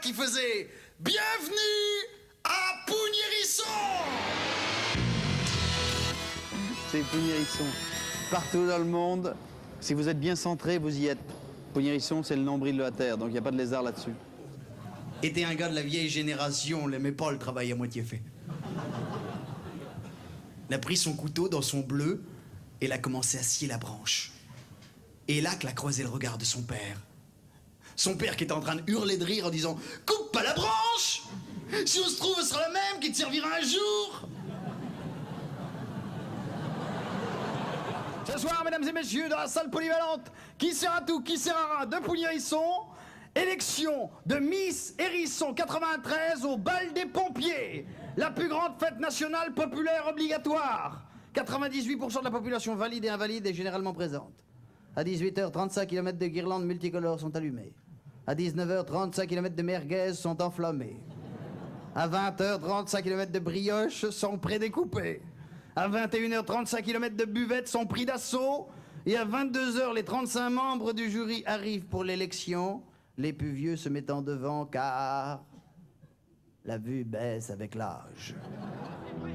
qui faisait « Bienvenue à Pougnérisson !» C'est Pougnérisson. Partout dans le monde, si vous êtes bien centré, vous y êtes. Pougnérisson, c'est le nombril de la Terre, donc il n'y a pas de lézard là-dessus. Était un gars de la vieille génération, on l'aimait pas le travail à moitié fait. Il a pris son couteau dans son bleu et il a commencé à scier la branche. Et là qu'il a croisé le regard de son père. Son père qui était en train de hurler de rire en disant « Coupe pas la branche! Si on se trouve, ce sera la même qui te servira un jour !» Ce soir, mesdames et messieurs, dans la salle polyvalente, qui sert à tout, qui sert à rien, de Pougnérisson, élection de Miss Hérisson 93 au bal des pompiers, la plus grande fête nationale populaire obligatoire. 98% de la population valide et invalide est généralement présente. À 18h, 35 km de guirlandes multicolores sont allumées. À 19h, 35 km de merguez sont enflammés. À 20h, 35 km de brioches sont prédécoupées. À 21h, 35 km de buvettes sont pris d'assaut. Et à 22h, les 35 membres du jury arrivent pour l'élection, les plus vieux se mettant devant car la vue baisse avec l'âge.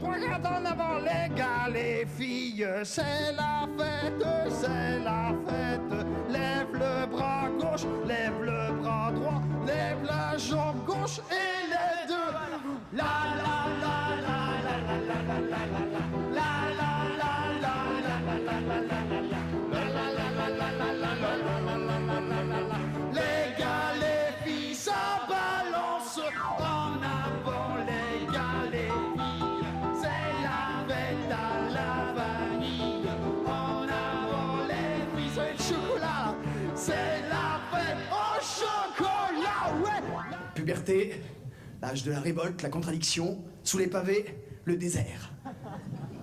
Regarde en avant les gars, les filles, c'est la fête, c'est la fête. Lève le bras gauche, lève le bras droit, lève la jambe gauche et les deux. La la la la la la la la la la. Les gars, les filles, ça balance en avant, les gars, les filles. C'est la fête à la vanille. En avant, les filles, c'est le chocolat. C'est la fête au chocolat, ouais. Puberté, l'âge de la révolte, la contradiction, sous les pavés, le désert.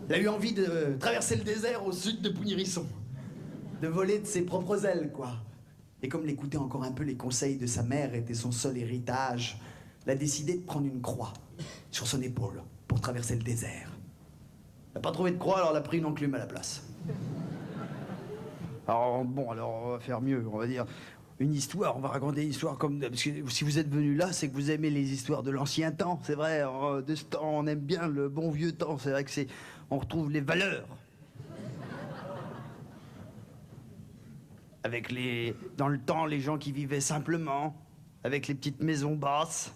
Il a eu envie de traverser le désert au sud de Pougnérisson. De voler de ses propres ailes, quoi. Et comme l'écouter encore un peu les conseils de sa mère était son seul héritage, il a décidé de prendre une croix sur son épaule pour traverser le désert. Il n'a pas trouvé de croix, alors il a pris une enclume à la place. Alors bon, alors on va faire mieux, on va dire une histoire, on va raconter une histoire comme... Parce que si vous êtes venu là, c'est que vous aimez les histoires de l'ancien temps, c'est vrai, de ce temps, on aime bien le bon vieux temps, c'est vrai que c'est... On retrouve les valeurs. Avec les... Dans le temps, les gens qui vivaient simplement, avec les petites maisons basses,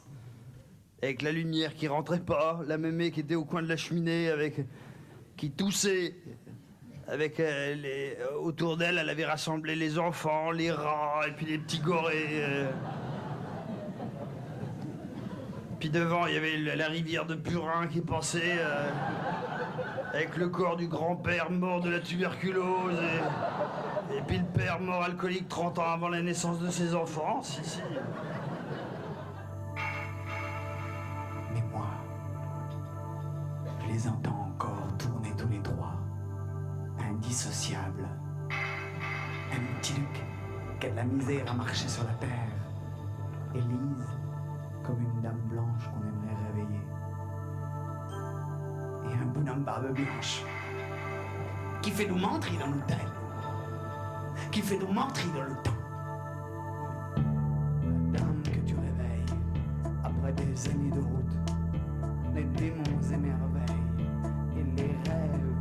avec la lumière qui rentrait pas, la mémé qui était au coin de la cheminée, avec... qui toussait... Avec autour d'elle, elle avait rassemblé les enfants, les rats et puis les petits gorées. Puis devant, il y avait la rivière de Purin qui passait avec le corps du grand-père mort de la tuberculose et puis le père mort alcoolique 30 ans avant la naissance de ses enfants. Si. Mais moi, je les entends encore tourner tous les trois. Indissociable. Un petit Luc qui a de la misère à marcher sur la terre. Élise, comme une dame blanche qu'on aimerait réveiller. Et un bonhomme barbe blanche qui fait nous mentir dans l'hôtel. Qui fait nous mentir dans le temps. La dame que tu réveilles après des années de route. Les démons émerveillent et les rêves